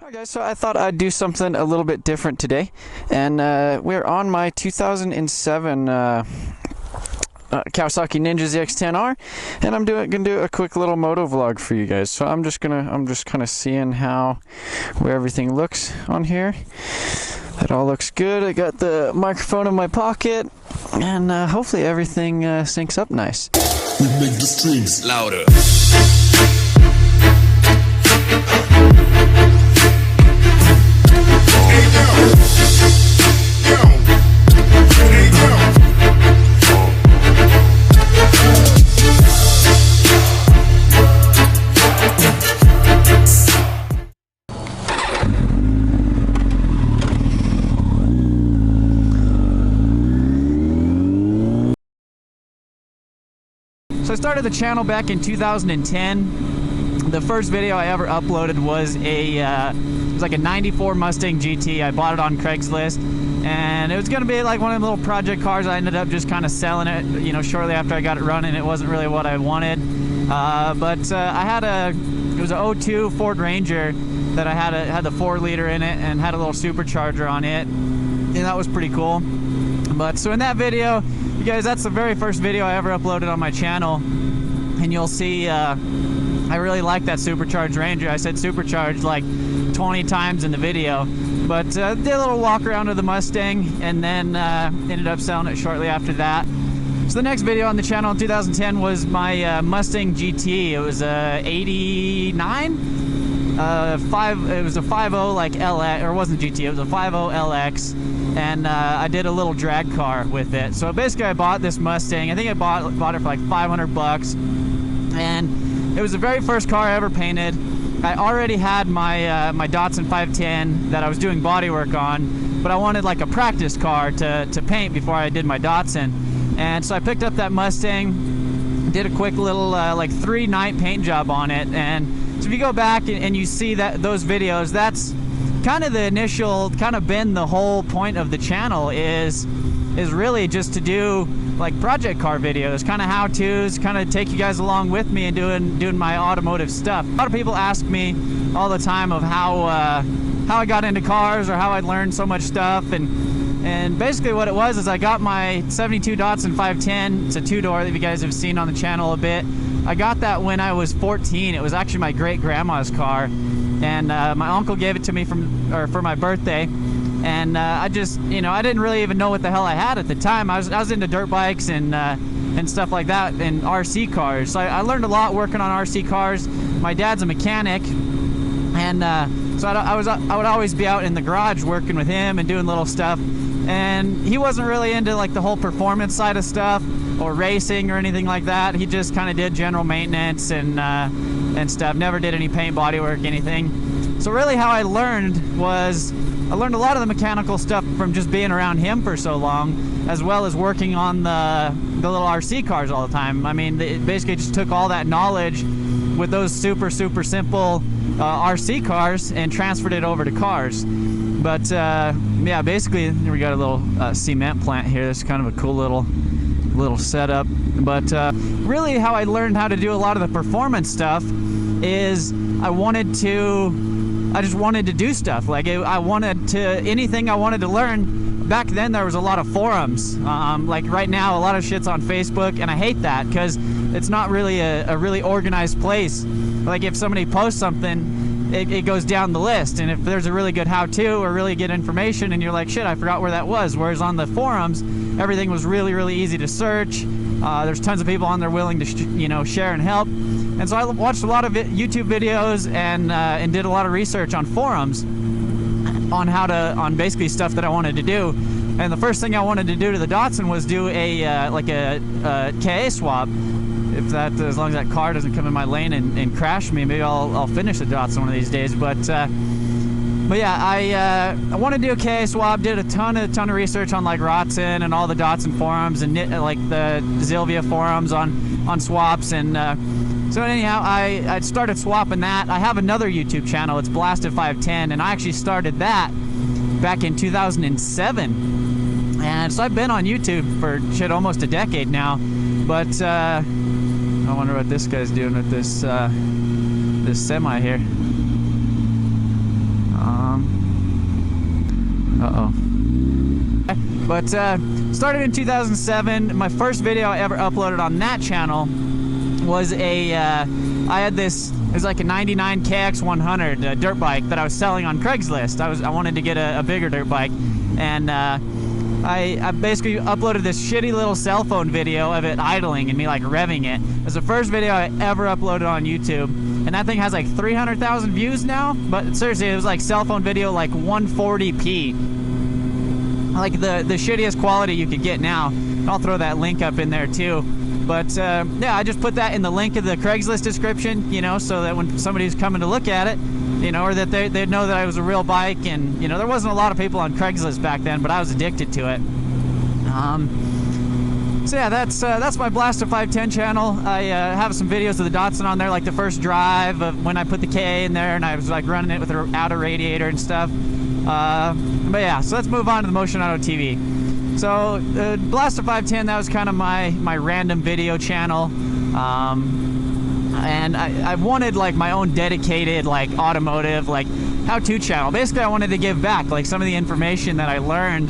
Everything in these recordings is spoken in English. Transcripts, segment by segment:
Alright guys, so I thought I'd do something a little bit different today, and we're on my 2007 Kawasaki Ninja ZX-10R, and I'm gonna do a quick little moto vlog for you guys. So I'm just kind of seeing where everything looks on here. It all looks good. I got the microphone in my pocket, and hopefully everything syncs up nice. We make the strings louder. So I started the channel back in 2010. The first video I ever uploaded was like a 94 Mustang GT. I bought it on Craigslist, and it was going to be like one of the little project cars. I ended up just kind of selling it, you know, shortly after I got it running. It wasn't really what I wanted, but I had it was an 02 Ford Ranger that I had the 4-liter in it and had a little supercharger on it, and that was pretty cool. But so in that video, you guys, that's the very first video I ever uploaded on my channel, and you'll see I really like that supercharged Ranger. I said supercharged like 20 times in the video, but did a little walk around of the Mustang, and then ended up selling it shortly after that. So the next video on the channel in 2010 was my Mustang GT. It was a 89. It was a 5.0 like LX, or it wasn't GT, it was a 5.0 LX, and I did a little drag car with it. So basically I bought this Mustang. I think I bought it for like 500 bucks, and it was the very first car I ever painted. I already had my my Datsun 510 that I was doing body work on, but I wanted like a practice car to paint before I did my Datsun. And so I picked up that Mustang, did a quick little like 3-night paint job on it. And so if you go back and you see those videos, that's kind of the initial, kind of been the whole point of the channel, is really just to do like project car videos, kind of how-tos, kind of take you guys along with me and doing my automotive stuff. A lot of people ask me all the time of how I got into cars, or how I learned so much stuff, and basically what it was is I got my 72 Datsun 510. It's a 2-door that you guys have seen on the channel a bit. I got that when I was 14. It was actually my great-grandma's car, and my uncle gave it to me for my birthday. And I just, you know, I didn't really even know what the hell I had at the time. I was into dirt bikes and stuff like that, and RC cars. So I learned a lot working on RC cars. My dad's a mechanic, and so I would always be out in the garage working with him and doing little stuff. And he wasn't really into like the whole performance side of stuff or racing or anything like that. He just kind of did general maintenance and stuff. Never did any paint, body work, anything. So really how I learned was, I learned a lot of the mechanical stuff from just being around him for so long, as well as working on the little RC cars all the time. I mean, it basically just took all that knowledge with those super simple RC cars and transferred it over to cars. But yeah, basically we got a little cement plant here. That's kind of a cool little setup. But really how I learned how to do a lot of the performance stuff is I just wanted to do stuff. Like anything I wanted to learn. Back then there was a lot of forums. Like right now a lot of shit's on Facebook, and I hate that because it's not really a really organized place. Like if somebody posts something, it goes down the list, and if there's a really good how-to or really good information and you're like, shit, I forgot where that was. Whereas on the forums, everything was really easy to search. There's tons of people on there willing to share and help. And so I watched a lot of YouTube videos and did a lot of research on forums on basically stuff that I wanted to do. And the first thing I wanted to do to the Datsun was do a KA swap. As long as that car doesn't come in my lane and crash me, maybe I'll finish the Datsun one of these days. But yeah, I want to do a KA swap. Did a ton of research on like Datsun and all the Datsun forums, and like the Zilvia forums on swaps. And so anyhow, I started swapping that. I have another YouTube channel. It's Blasted 510, and I actually started that back in 2007. And so I've been on YouTube for shit almost a decade now. But I wonder what this guy's doing with this this semi here. But started in 2007. My first video I ever uploaded on that channel was I had this, it was like a 99 KX100 dirt bike that I was selling on Craigslist. I wanted to get a bigger dirt bike, and I basically uploaded this shitty little cell phone video of it idling and me like revving it. It was the first video I ever uploaded on YouTube, and that thing has like 300,000 views now. But seriously, it was like cell phone video, like 140p. Like the shittiest quality you could get now. I'll throw that link up in there too. But yeah, I just put that in the link of the Craigslist description, you know, so that when somebody's coming to look at it, you know, or that they'd know that I was a real bike. And, you know, there wasn't a lot of people on Craigslist back then, but I was addicted to it. So yeah, that's my Blaster 510 channel. I have some videos of the Datsun on there, like the first drive of when I put the K in there and I was like running it with an outer radiator and stuff. But yeah, so let's move on to the MotionAutoTv. So Blaster 510, that was kind of my random video channel, and I wanted like my own dedicated like automotive like how-to channel. Basically, I wanted to give back like some of the information that I learned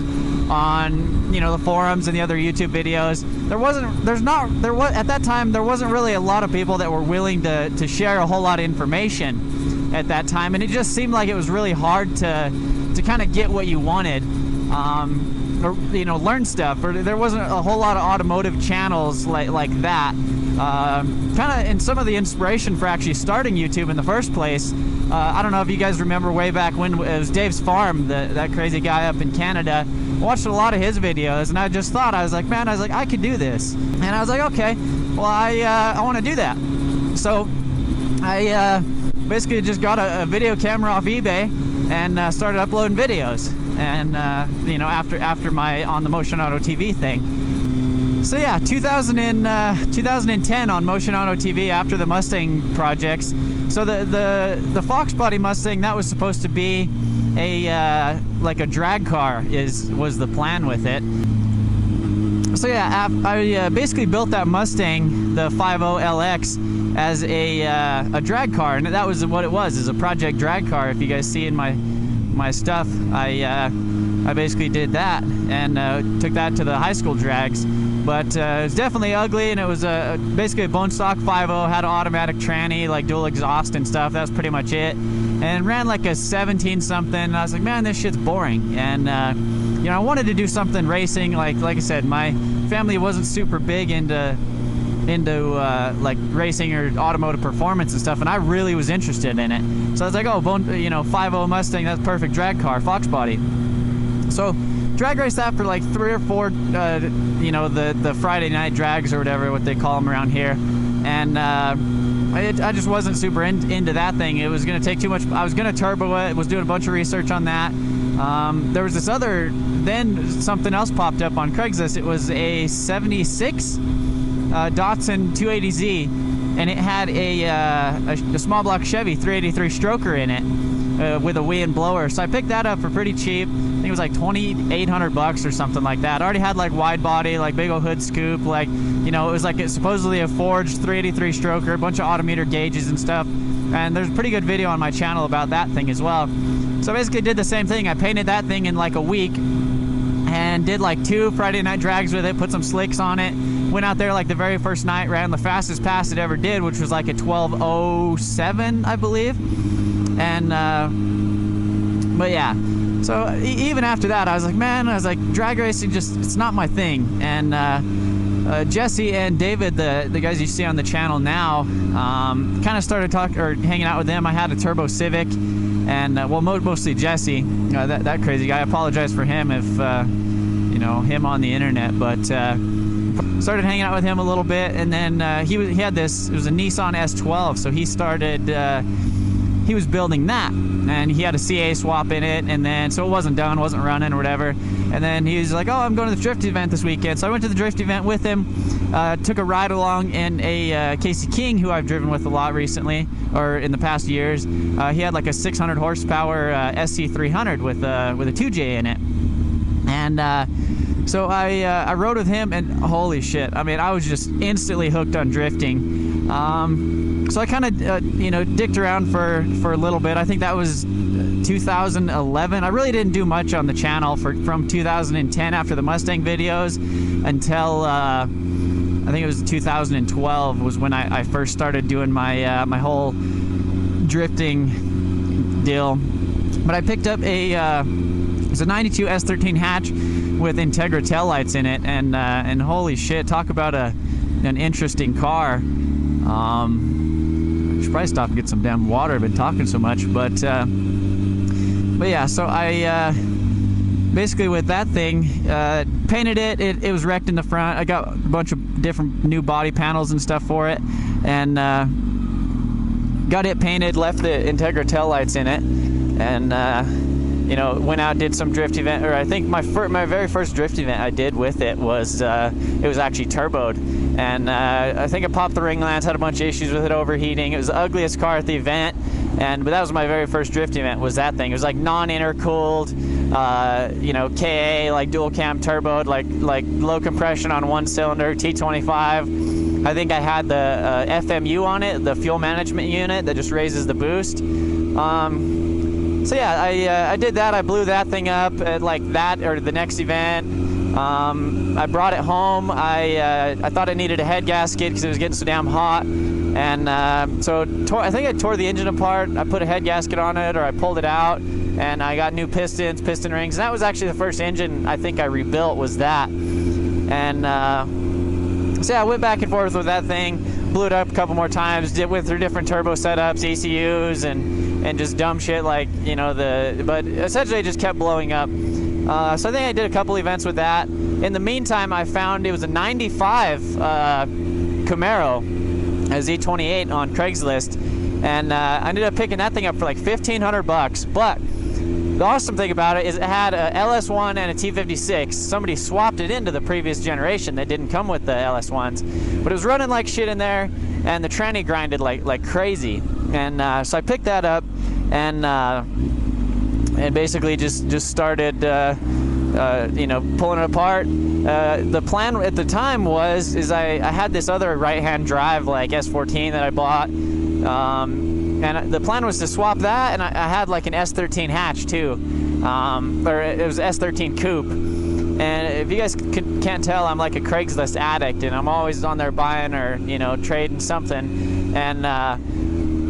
on, you know, the forums and the other YouTube videos. At that time there wasn't really a lot of people that were willing to share a whole lot of information at that time, and it just seemed like it was really hard to kind of get what you wanted, or, you know, learn stuff. Or there wasn't a whole lot of automotive channels like that. Kind of, and some of the inspiration for actually starting YouTube in the first place, I don't know if you guys remember way back when it was Dave's Farm, that crazy guy up in Canada. I watched a lot of his videos, and I just thought, I was like, I could do this. And I was like, okay, well, I want to do that. So I basically just got a video camera off eBay and started uploading videos. And you know, after my on the MotionAutoTv thing. So yeah, 2010 on MotionAutoTv after the Mustang projects. So the Fox body Mustang, that was supposed to be a like a drag car was the plan with it. So yeah, I basically built that Mustang, the 50LX, as a drag car, and that was what it was, is a project drag car. If you guys see in my stuff, I basically did that and took that to the high school drags. But it was definitely ugly, and it was basically a bone stock 50, had an automatic tranny, like dual exhaust and stuff. That was pretty much it, and ran like a 17 something. And I was like, man, this shit's boring. And you know, I wanted to do something racing. Like I said, my family wasn't super big into like racing or automotive performance and stuff, and I really was interested in it. So I was like, oh, 50 Mustang, that's perfect drag car, Fox body. So drag raced that for like 3 or 4, you know, the Friday night drags or whatever, what they call them around here. And I just wasn't super into that thing. It was going to take too much. I was going to turbo it. Was doing a bunch of research on that. There was this other, then something else popped up on Craigslist. It was a 76 Datsun 280Z, and it had a small block Chevy 383 stroker in it with a weigh-in blower. So I picked that up for pretty cheap. I think it was like $2,800 or something like that. I already had like wide body, like big old hood scoop, like, you know, it was like supposedly a forged 383 stroker, a bunch of autometer gauges and stuff. And there's a pretty good video on my channel about that thing as well. So I basically did the same thing. I painted that thing in like a week and did like 2 Friday night drags with it, put some slicks on it. Went out there like the very first night, ran the fastest pass it ever did, which was like a 12:07, I believe. And but yeah, so even after that, I was like, man, drag racing it's not my thing. And Jesse and David, the guys you see on the channel now, kind of started talking or hanging out with them. I had a Turbo Civic, and well, mostly Jesse, that crazy guy. I apologize for him if you know him on the internet, but started hanging out with him a little bit, and then he had this. It was a Nissan S12, so he started. He was building that, and he had a CA swap in it, and then so it wasn't done, wasn't running or whatever. And then he was like, oh, I'm going to the drift event this weekend. So I went to the drift event with him, took a ride along in a Casey King, who I've driven with a lot recently, or in the past years. He had like a 600 horsepower SC300 with a 2J in it. And so I rode with him, and holy shit, I mean, I was just instantly hooked on drifting. So I kind of, you know, dicked around for a little bit. I think that was 2011. I really didn't do much on the channel from 2010 after the Mustang videos until I think it was 2012 was when I first started doing my my whole drifting deal. But I picked up it's a 92 S13 hatch with Integra taillights in it, and holy shit, talk about an interesting car. I should probably stop and get some damn water. I've been talking so much, but yeah. So I basically with that thing painted it. It was wrecked in the front. I got a bunch of different new body panels and stuff for it, and got it painted. Left the Integra taillights in it, and you know, went out, did some drift event, or I think my very first drift event I did with it was actually turboed, and I think I popped the ring lands, had a bunch of issues with it overheating. It was the ugliest car at the event, but that was my very first drift event, was that thing. It was like non-intercooled, you know, KA, like dual cam turboed, like low compression on one cylinder, T25. I think I had the FMU on it, the fuel management unit that just raises the boost. So yeah, I did that. I blew that thing up at like that or the next event. I brought it home. I thought it needed a head gasket because it was getting so damn hot, and so I think I tore the engine apart. I put a head gasket on it, or I pulled it out, and I got new pistons, piston rings. And that was actually the first engine I think I rebuilt, was that. And so yeah, I went back and forth with that thing, blew it up a couple more times, went through different turbo setups, ECUs, and just dumb shit like, you know, but essentially it just kept blowing up. So I think I did a couple events with that. In the meantime, I found it was a 95 Camaro, a Z28 on Craigslist, and I ended up picking that thing up for like $1,500 bucks. But the awesome thing about it is it had a LS1 and a T56. Somebody swapped it into the previous generation that didn't come with the LS1s, but it was running like shit in there, and the tranny grinded like crazy. And so I picked that up, and basically just started you know, pulling it apart. The plan at the time was I had this other right-hand drive like S14 that I bought, and the plan was to swap that, and I had like an S13 hatch too, or it was S13 coupe. And if you guys can't tell, I'm like a Craigslist addict, and I'm always on there buying or, you know, trading something. And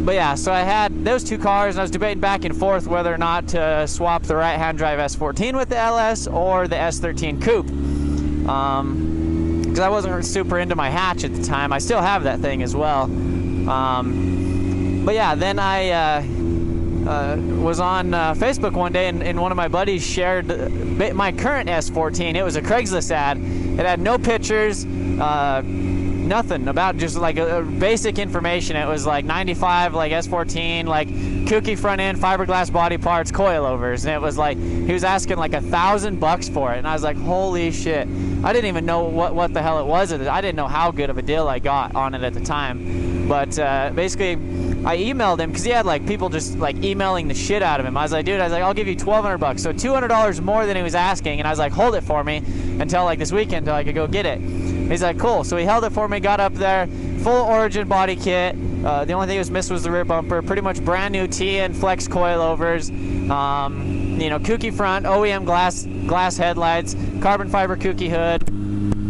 but yeah, so I had those two cars, and I was debating back and forth whether or not to swap the right-hand drive S14 with the LS or the S13 coupe, because I wasn't super into my hatch at the time. I still have that thing as well. But yeah, then I was on Facebook one day, and one of my buddies shared my current S14. It was a Craigslist ad. It had no pictures, nothing about, just like a basic information. It was like 95, like S14, like kooky front end, fiberglass body parts, coilovers, and it was like he was asking like $1,000 for it, and I was like, holy shit! I didn't even know what the hell it was. I didn't know how good of a deal I got on it at the time, but basically I emailed him because he had like people just like emailing the shit out of him. I was like, dude, I'll give you $1,200, so $200 more than he was asking, and I was like, hold it for me until like this weekend until I could go get it. He's like, cool. So he held it for me, got up there, full Origin body kit. The only thing that was missed was the rear bumper. Pretty much brand new T and flex coilovers. You know, kooky front, OEM glass headlights, carbon fiber kooky hood,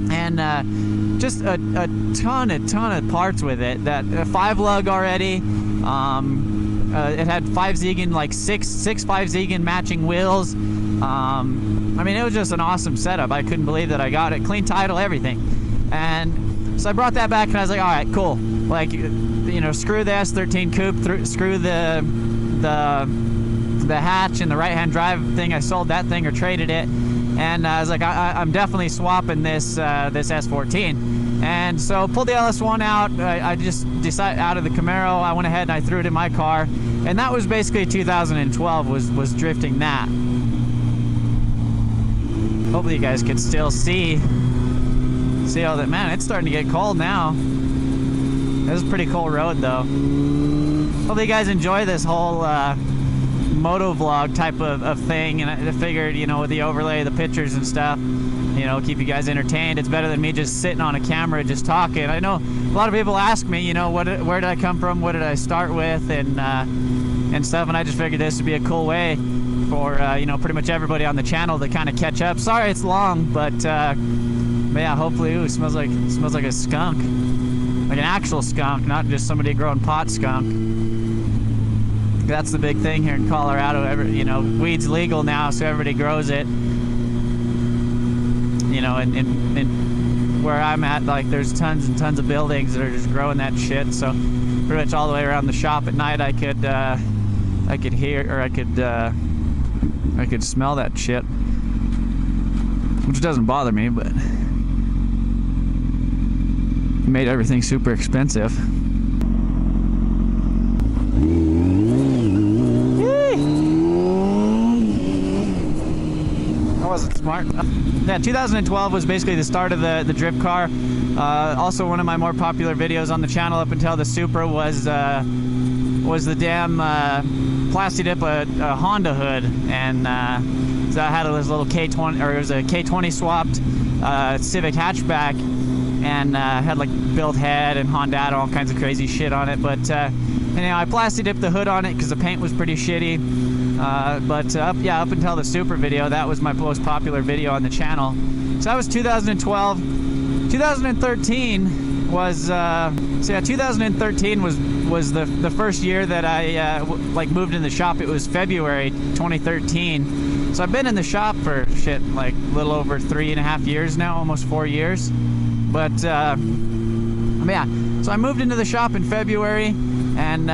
and just a ton of parts with it. That 5-lug already. It had 5 Ziegen, like six 5 Ziegen matching wheels. I mean, it was just an awesome setup. I couldn't believe that I got it. Clean title, everything. And so I brought that back, and I was like, all right, cool. Like, you know, screw the S13 coupe, screw the hatch and the right-hand drive thing. I sold that thing or traded it. And I was like, I'm definitely swapping this S14. And so pulled the LS1 out. I just decided out of the Camaro. I went ahead and I threw it in my car. And that was basically 2012 was drifting that. Hopefully you guys could still see all that. Man, it's starting to get cold now. This is a pretty cool road though. Hopefully you guys enjoy this whole moto vlog type of thing, and I figured, you know, with the overlay, the pictures and stuff, you know, keep you guys entertained. It's better than me just sitting on a camera just talking. I know a lot of people ask me, you know, where did I come from, what did I start with, and and stuff, and I just figured this would be a cool way for you know, pretty much everybody on the channel to kind of catch up. Sorry it's long, but yeah, hopefully, ooh, it smells like a skunk, like an actual skunk, not just somebody growing pot skunk. That's the big thing here in Colorado. You know, weed's legal now, so everybody grows it. You know, and where I'm at, like, there's tons and tons of buildings that are just growing that shit. So pretty much all the way around the shop at night, I could hear, or I could smell that shit, which doesn't bother me, but it made everything super expensive. That wasn't smart. Yeah, 2012 was basically the start of the drift car. Also, one of my more popular videos on the channel up until the Supra was the damn plastic dip a Honda hood, and so I had this little K20, or it was a K20 swapped Civic hatchback, and had like built head and Honda, all kinds of crazy shit on it. But anyhow, I plastic dipped the hood on it because the paint was pretty shitty. But up until the Supra video, that was my most popular video on the channel. So that was 2012. 2013 was 2013 was the first year that I like moved in the shop. It was February 2013. So I've been in the shop for shit like a little over 3.5 years now, almost 4 years. But yeah, so I moved into the shop in February, and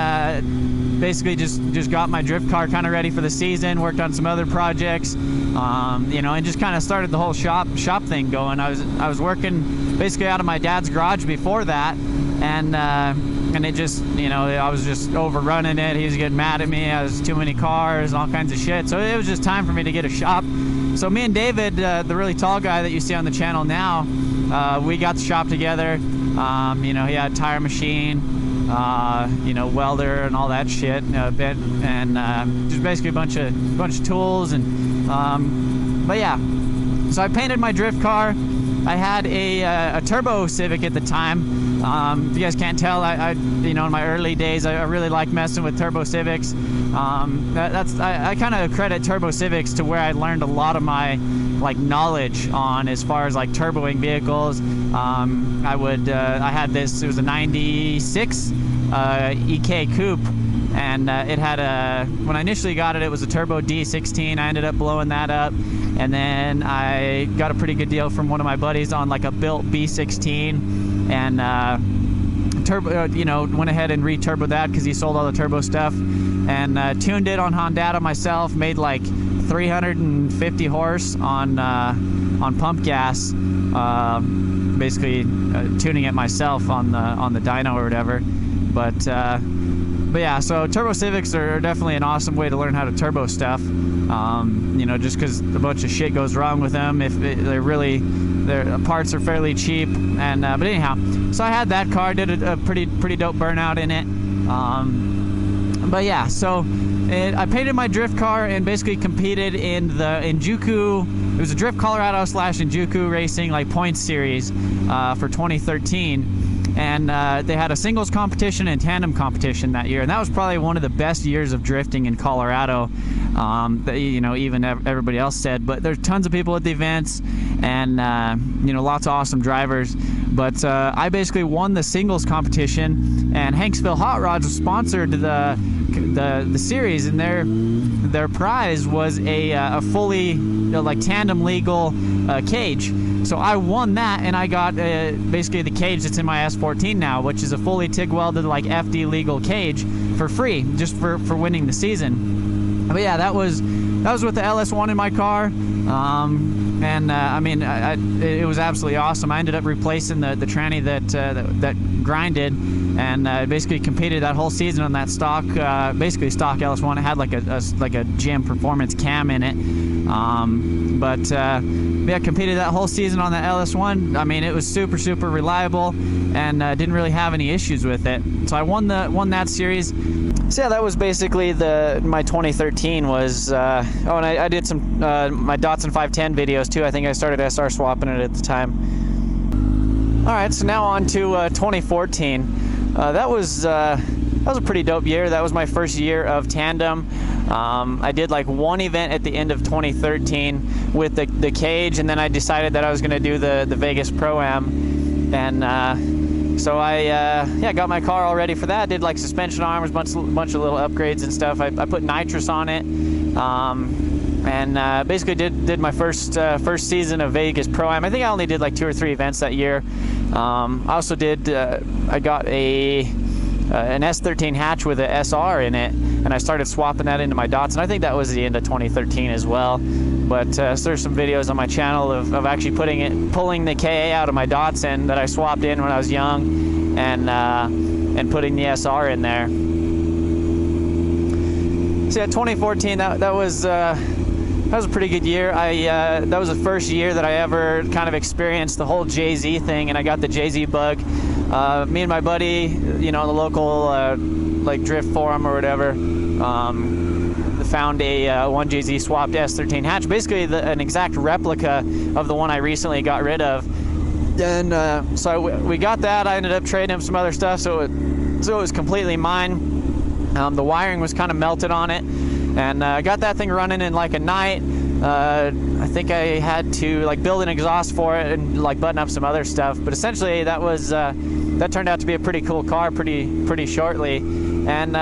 basically just got my drift car kind of ready for the season, worked on some other projects, you know, and just kind of started the whole shop thing going. I was working basically out of my dad's garage before that, and it just, you know, I was just overrunning it. He was getting mad at me. I was too many cars, all kinds of shit. So it was just time for me to get a shop. So me and David, the really tall guy that you see on the channel now, we got the shop together. You know, he had a tire machine, you know, welder and all that shit, and just basically a bunch of tools. And but yeah, so I painted my drift car. I had a turbo Civic at the time. If you guys can't tell, I you know, in my early days, I really like messing with turbo Civics. I kind of credit turbo Civics to where I learned a lot of my like knowledge on as far as like turboing vehicles. I had this, it was a 96 EK coupe, and it had when I initially got it, it was a turbo D16. I ended up blowing that up, and then I got a pretty good deal from one of my buddies on like a built B16, and you know, went ahead and re-turboed that because he sold all the turbo stuff, and tuned it on Honda myself, made like 350 horse on pump gas, basically tuning it myself on the dyno or whatever. But yeah, so turbo Civics are definitely an awesome way to learn how to turbo stuff. You know, just because a bunch of shit goes wrong with them, if their parts are fairly cheap. And but anyhow, so I had that car, did a pretty dope burnout in it. But yeah, so I painted my drift car and basically competed in the Injuku. It was a Drift Colorado / Injuku Racing like points series for 2013. And they had a singles competition and tandem competition that year, and that was probably one of the best years of drifting in Colorado. That, you know, even everybody else said. But there's tons of people at the events, and you know, lots of awesome drivers. But I basically won the singles competition, and Hanksville Hot Rods sponsored the series, and their prize was a fully, you know, like tandem legal cage. So I won that, and I got basically the cage that's in my S14 now, which is a fully TIG welded like FD legal cage for free, just for winning the season. But yeah, that was with the LS1 in my car, and I mean, it was absolutely awesome. I ended up replacing the tranny that grinded, and basically competed that whole season on that stock, basically stock LS1. It had like a Gym performance cam in it, but yeah, competed that whole season on the LS1. I mean, it was super reliable, and didn't really have any issues with it. So I won that series. So yeah, that was basically my 2013 was. Oh, and I did some my Datsun 510 videos too. I think I started SR swapping it at the time. All right, so now on to 2014. That was was a pretty dope year. That was my first year of tandem. I did like one event at the end of 2013 with the cage, and then I decided that I was going to do the Vegas Pro-Am, and so I got my car all ready for that. Did like suspension arms, bunch of little upgrades and stuff. I put nitrous on it, and basically did my first season of Vegas Pro-Am. I think I only did like 2 or 3 events that year. I also did I got an S13 hatch with a SR in it, and I started swapping that into my Datsun. I think that was the end of 2013 as well. But so there's some videos on my channel of actually pulling the KA out of my Datsun that I swapped in when I was young, and putting the SR in there. So yeah, 2014, that was a pretty good year. That was the first year that I ever kind of experienced the whole JZ thing, and I got the JZ bug. Me and my buddy, you know, the local like drift forum or whatever, found a 1JZ swapped S13 hatch, basically an exact replica of the one I recently got rid of. And so we got that. I ended up trading him some other stuff, so it was completely mine. The wiring was kind of melted on it, and I got that thing running in like a night. I think I had to like build an exhaust for it and like button up some other stuff, but essentially that turned out to be a pretty cool car pretty shortly. And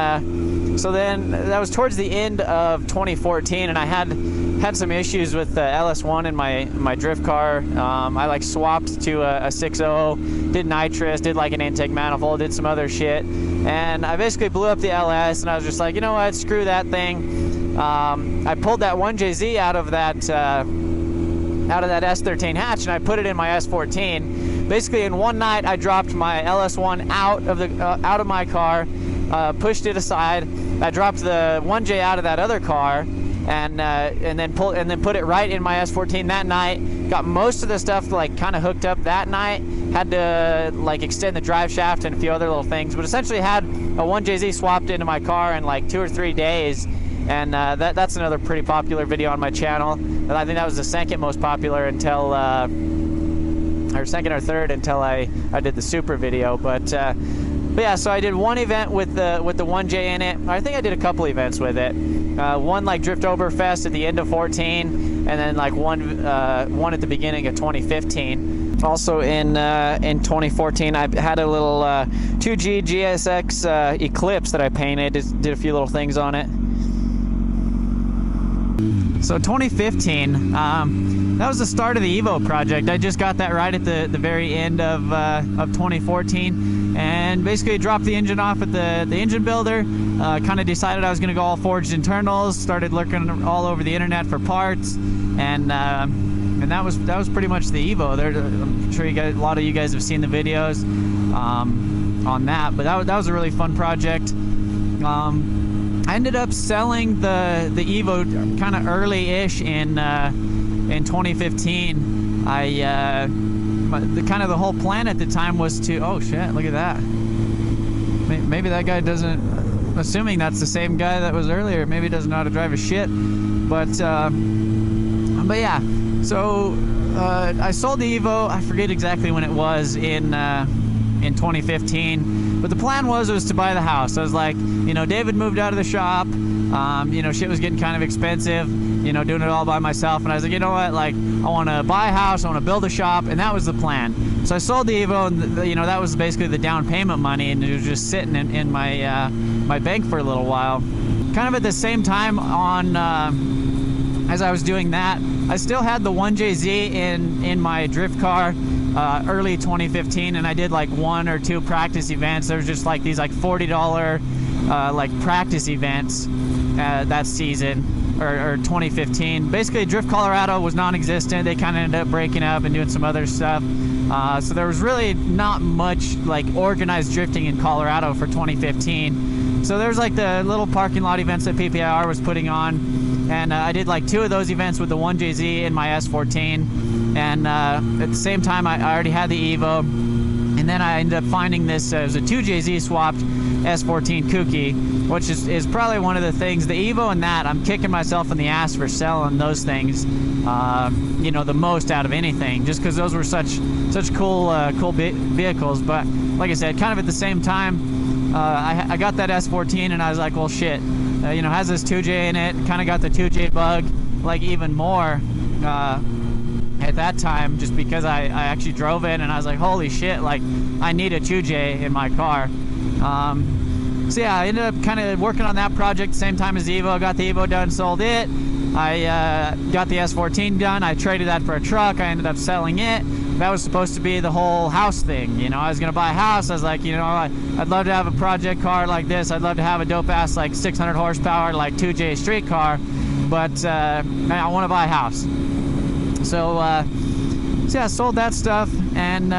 so then that was towards the end of 2014, and I had some issues with the LS1 in my drift car. I like swapped to a 6.0, did nitrous, did like an intake manifold, did some other shit, and I basically blew up the LS, and I was just like, you know what, screw that thing. I pulled that 1JZ out of that S13 hatch, and I put it in my S14. Basically, in one night, I dropped my LS1 out of my car, pushed it aside. I dropped the 1J out of that other car, and then put it right in my S14 that night. Got most of the stuff like kind of hooked up that night. Had to like extend the drive shaft and a few other little things, but essentially had a 1JZ swapped into my car in like 2 or 3 days. And that's another pretty popular video on my channel. And I think that was the second most popular until, or second or third until I did the super video. But yeah, so I did one event with the 1J in it. I think I did a couple events with it. One like Driftoberfest at the end of 14, and then like one at the beginning of 2015. Also in 2014, I had a little 2G GSX Eclipse that I painted. Did a few little things on it. So 2015, that was the start of the Evo project. I just got that right at the very end of 2014, and basically dropped the engine off at the engine builder. Kind of decided I was going to go all forged internals. Started looking all over the internet for parts, and that was pretty much the Evo. I'm sure a lot of you guys have seen the videos on that, but that was a really fun project. I ended up selling the Evo kind of early-ish in 2015. The whole plan at the time was to, oh shit, look at that. Maybe that guy doesn't, assuming that's the same guy that was earlier, maybe doesn't know how to drive a shit. But yeah, so I sold the Evo. I forget exactly when it was in 2015. But the plan was to buy the house. I was like, you know, David moved out of the shop. You know, shit was getting kind of expensive, you know, doing it all by myself. And I was like, you know what, like, I want to buy a house, I want to build a shop, and that was the plan. So I sold the Evo, and you know, that was basically the down payment money, and it was just sitting in my my bank for a little while. Kind of at the same time as I was doing that, I still had the 1JZ in my drift car. Early 2015, and I did like 1 or 2 practice events. There was just like these like $40 like practice events that season, or 2015. Basically, Drift Colorado was non-existent. They kind of ended up breaking up and doing some other stuff. So there was really not much like organized drifting in Colorado for 2015. So there was like the little parking lot events that PPIR was putting on, and I did like 2 of those events with the 1JZ in my S14. And at the same time, I already had the Evo, and then I ended up finding this. It was a 2JZ swapped S14 Kooky, which is probably one of the things. The Evo and that, I'm kicking myself in the ass for selling those things, you know, the most out of anything, just because those were such cool vehicles. But like I said, kind of at the same time, I got that S14 and I was like, well, shit, you know, has this 2J in it. Kind of got the 2J bug, like, even more at that time, just because I actually drove it and I was like, holy shit, like, I need a 2J in my car. So yeah, I ended up kind of working on that project the same time as the Evo. Got the Evo done, sold it. I got the S14 done. I traded that for a truck. I ended up selling it. That was supposed to be the whole house thing. You know, I was going to buy a house. I was like, you know, I'd love to have a project car like this. I'd love to have a dope-ass, like, 600 horsepower, like, 2J street car. But I want to buy a house. So yeah, I sold that stuff. And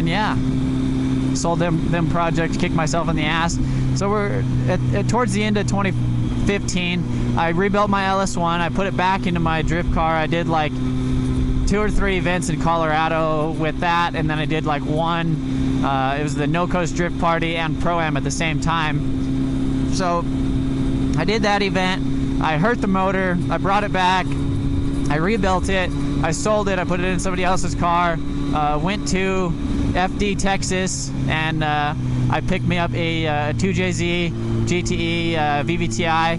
yeah, sold them projects, kicked myself in the ass. So we're at towards the end of 2015. I rebuilt my LS1. I put it back into my drift car. I did like 2 or 3 events in Colorado with that, and then I did like one. It was the No Coast Drift Party and Pro-Am at the same time. So I did that event. I hurt the motor. I brought it back. I rebuilt it. I sold it. I put it in somebody else's car. Went to FD, Texas, and I picked me up a 2JZ GTE VVTi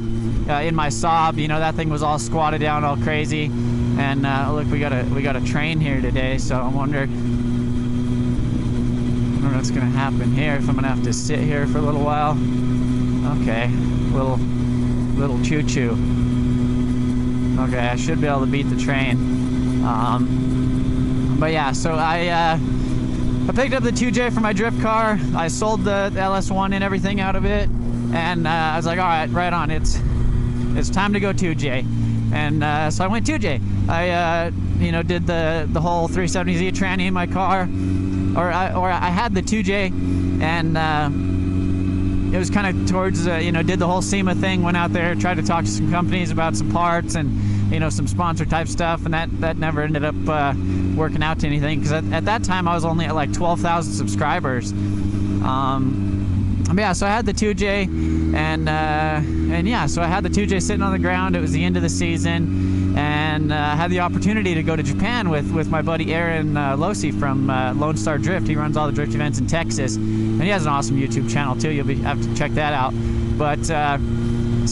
in my Saab. You know, that thing was all squatted down, all crazy. And look, we got a train here today, so I wonder what's gonna happen here. If I'm gonna have to sit here for a little while. Okay, little choo-choo. Okay, I should be able to beat the train. But yeah, so I picked up the 2J for my drift car. I sold the LS1 and everything out of it, and I was like, all right, right on. It's time to go 2J, and so I went 2J. I you know, did the whole 370Z tranny in my car, or I had the 2J, and it was kind of towards you know, did the whole SEMA thing. Went out there, tried to talk to some companies about some parts and, you know, some sponsor type stuff, and that never ended up working out to anything, because at that time I was only at like 12,000 subscribers. Yeah, so I had the 2J, and yeah, so I had the 2J sitting on the ground. It was the end of the season, and I had the opportunity to go to Japan with my buddy Aaron Losi from Lone Star Drift. He runs all the drift events in Texas, and he has an awesome YouTube channel too. You'll have to check that out. But so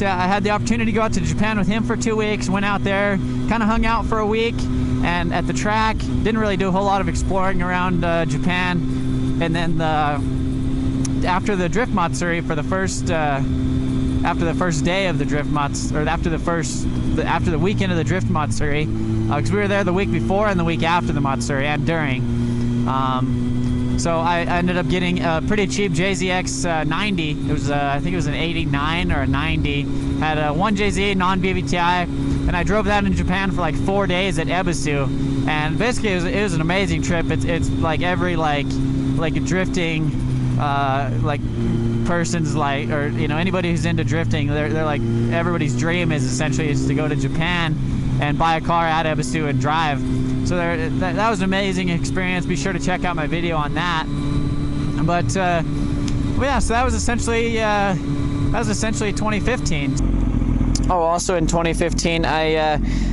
yeah, I had the opportunity to go out to Japan with him for 2 weeks. Went out there, kind of hung out for a week, and at the track, didn't really do a whole lot of exploring around Japan. And then after the Drift Matsuri, for the first after the first day of the Drift Mats, or after the weekend of the Drift Matsuri, because we were there the week before and the week after the Matsuri and during. So I ended up getting a pretty cheap JZX 90. It was I think it was an 89 or a 90. Had a 1JZ non-BVTi, and I drove that in Japan for like 4 days at Ebisu. And basically it was an amazing trip. It's like every like drifting like person's, like, or you know, anybody who's into drifting, they're like, everybody's dream is essentially to go to Japan and buy a car at Ebisu and drive. So that was an amazing experience. Be sure to check out my video on that. But well, yeah, so that was essentially 2015. Oh, also in 2015, I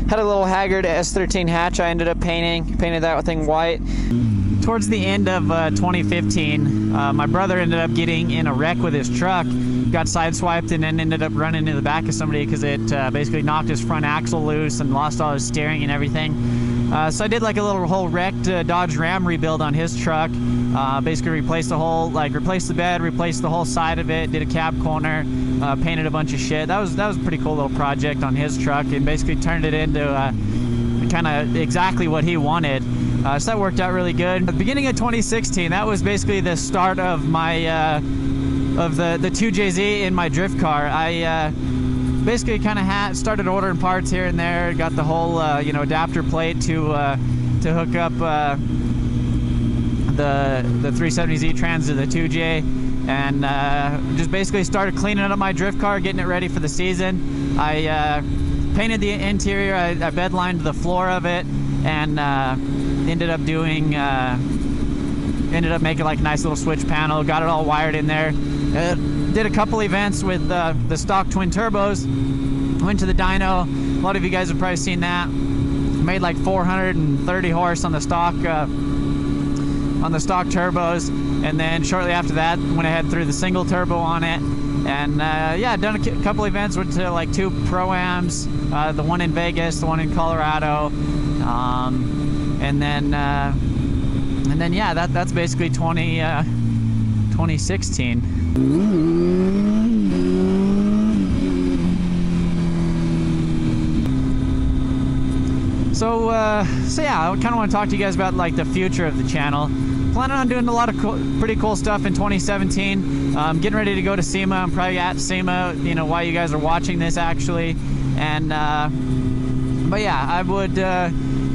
had a little Haggard S13 hatch. I ended up painted that thing white. Towards the end of 2015, my brother ended up getting in a wreck with his truck, got sideswiped, and then ended up running into the back of somebody because it basically knocked his front axle loose and lost all his steering and everything. So I did like a little whole wrecked Dodge Ram rebuild on his truck. Basically replaced the bed, replaced the whole side of it, did a cab corner, painted a bunch of shit. That was a pretty cool little project on his truck, and basically turned it into kind of exactly what he wanted. So that worked out really good. At the beginning of 2016, that was basically the start of my of the 2JZ in my drift car. I basically kind of started ordering parts here and there. Got the whole you know, adapter plate to hook up the 370Z trans to the 2J, and just basically started cleaning up my drift car, getting it ready for the season. I painted the interior. I bedlined the floor of it, and ended up making like a nice little switch panel. Got it all wired in there. Did a couple events with the stock twin turbos. Went to the dyno. A lot of you guys have probably seen that. Made like 430 horse on the stock stock turbos, and then shortly after that went ahead threw the single turbo on it. And yeah, done a couple events, went to like 2 Pro-Ams, the one in Vegas, the one in Colorado, and then yeah, that's basically 2016. So yeah, I kind of want to talk to you guys about like the future of the channel. Planning on doing a lot of pretty cool stuff in 2017. Getting ready to go to SEMA. I'm probably at SEMA, you know, while you guys are watching this actually. And but yeah, I would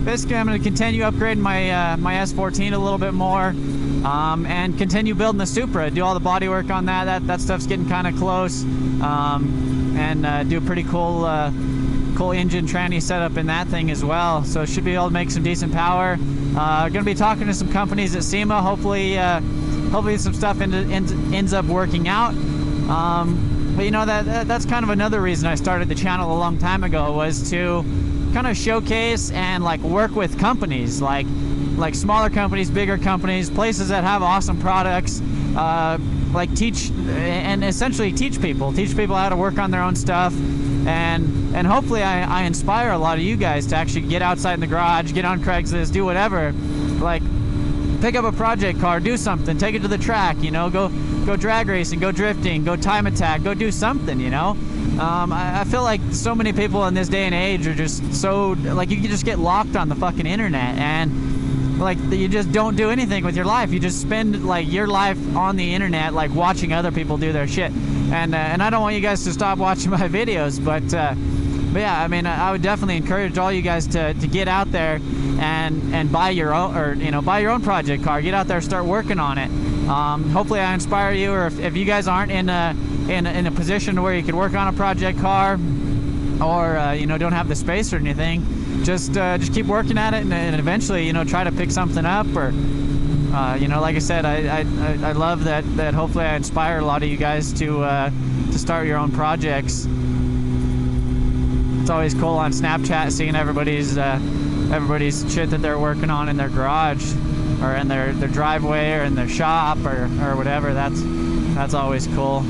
basically I'm going to continue upgrading my my S14 a little bit more, and continue building the Supra. Do all the body work on that. That stuff's getting kind of close, and do a pretty cool engine tranny setup in that thing as well. So should be able to make some decent power. Going to be talking to some companies at SEMA. Hopefully some stuff ends up working out. But you know, that's kind of another reason I started the channel a long time ago, was to kind of showcase and like work with companies, like smaller companies, bigger companies, places that have awesome products, like teach and essentially teach people how to work on their own stuff. And hopefully I inspire a lot of you guys to actually get outside in the garage, get on Craigslist, do whatever. Like, pick up a project car, do something, take it to the track, you know, go drag racing, go drifting, go time attack, go do something, you know. I feel like so many people in this day and age are just so, like, you can just get locked on the fucking internet, and like you just don't do anything with your life. You just spend like your life on the internet, like watching other people do their shit. And I don't want you guys to stop watching my videos, but yeah, I mean, I would definitely encourage all you guys to get out there and buy your own, or you know, buy your own project car. Get out there, start working on it. Hopefully I inspire you, or if you guys aren't in a position where you could work on a project car, or you know, don't have the space or anything, just keep working at it, and eventually, you know, try to pick something up. Or you know, like I said, I love that hopefully I inspire a lot of you guys to start your own projects. It's always cool on Snapchat seeing everybody's shit that they're working on in their garage, or in their driveway, or in their shop, or whatever. That's always cool.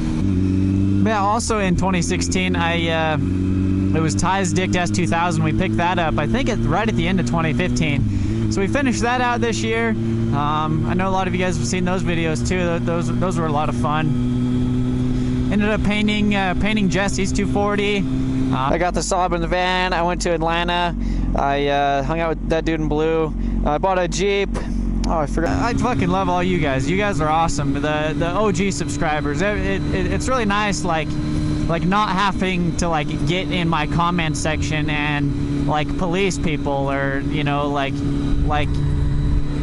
But yeah, also in 2016, it was Ty's Dick S2000. We picked that up, I think, right at the end of 2015. So we finished that out this year. I know a lot of you guys have seen those videos too. Those were a lot of fun. Ended up painting Jesse's 240. I got the Saab in the van. I went to Atlanta. I hung out with that dude in blue. I bought a Jeep. Oh, I forgot. I fucking love all you guys. You guys are awesome. The OG subscribers. It's really nice, like not having to like get in my comment section and like police people, or you know, like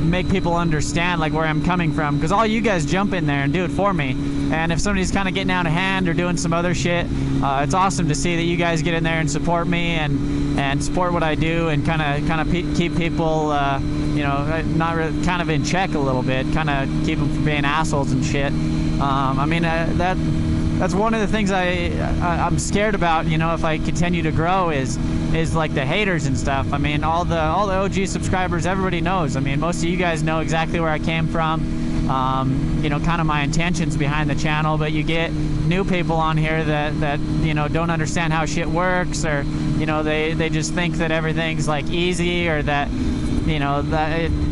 make people understand like where I'm coming from, because all you guys jump in there and do it for me. And if somebody's kind of getting out of hand or doing some other shit, it's awesome to see that you guys get in there and support me and support what I do, and kind of keep people you know, not really, kind of in check a little bit, kind of keep them from being assholes and shit. I mean, that's one of the things I'm scared about, you know, if I continue to grow, is like the haters and stuff. I mean, all the OG subscribers, everybody knows. I mean, most of you guys know exactly where I came from. You know, kind of my intentions behind the channel, but you get new people on here that you know, don't understand how shit works, or you know, they just think that everything's like easy, or that, you know,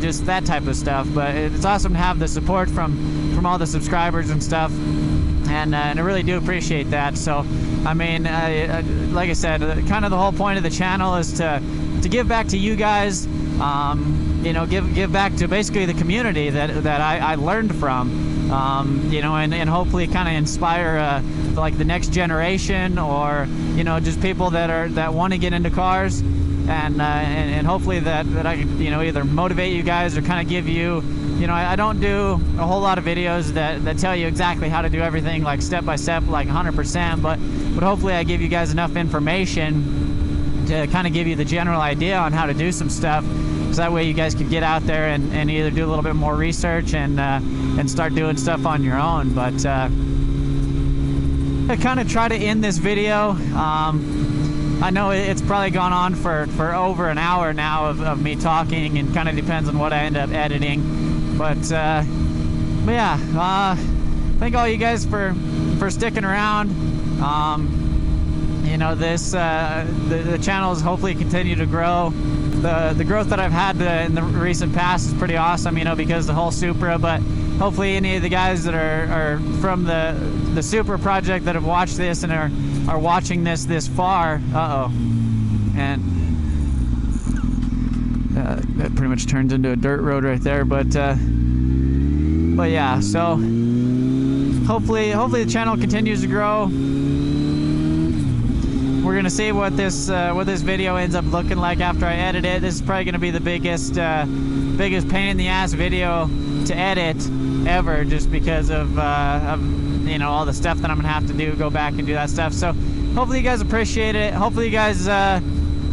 just that type of stuff. But it's awesome to have the support from all the subscribers and stuff, and I really do appreciate that. So I mean, like I said, kind of the whole point of the channel is to give back to you guys. You know, give back to basically the community that I learned from, you know, and hopefully kind of inspire like the next generation, or you know, just people that want to get into cars, and hopefully that I can, you know, either motivate you guys or kind of give you, you know, I don't do a whole lot of videos that tell you exactly how to do everything like step by step, like 100%, but hopefully I give you guys enough information to kind of give you the general idea on how to do some stuff. So that way you guys can get out there and either do a little bit more research and start doing stuff on your own. But I kind of try to end this video. I know it's probably gone on for over an hour now of me talking, and kind of depends on what I end up editing. But yeah, thank all you guys for sticking around. You know, this the channel is hopefully continue to grow. The growth that I've had in the recent past is pretty awesome, you know, because the whole Supra. But hopefully any of the guys that are from the Supra project that have watched this and are watching this far, and that pretty much turns into a dirt road right there. But yeah, so hopefully the channel continues to grow. We're gonna see what this video ends up looking like after I edit it. This is probably gonna be the biggest pain in the ass video to edit ever, just because of you know, all the stuff that I'm gonna have to do, go back and do that stuff. So hopefully you guys appreciate it. Hopefully you guys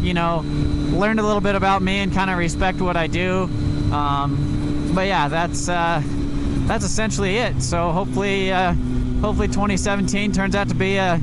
you know, learned a little bit about me and kind of respect what I do. But yeah, that's essentially it. So hopefully 2017 turns out to be a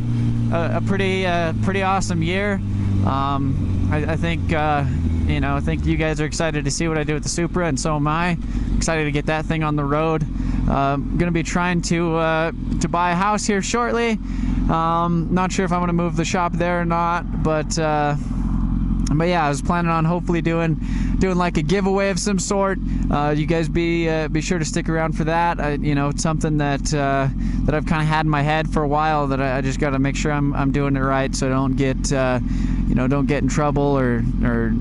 pretty awesome year. I think you know, I think you guys are excited to see what I do with the Supra, and so am I. Excited to get that thing on the road. Gonna be trying to buy a house here shortly. Not sure if I'm gonna move the shop there or not, but yeah, I was planning on hopefully doing like a giveaway of some sort. You guys be sure to stick around for that. You know, it's something that I've kind of had in my head for a while, that I just got to make sure I'm doing it right, so I don't get you know, don't get in trouble, or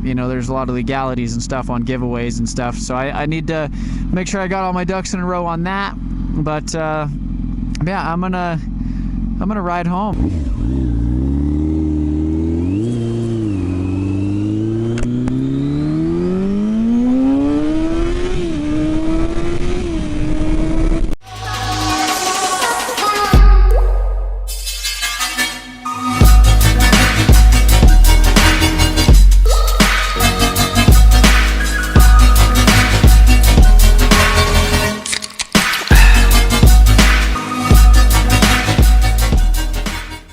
you know, there's a lot of legalities and stuff on giveaways and stuff. So I need to make sure I got all my ducks in a row on that. But yeah, I'm gonna ride home.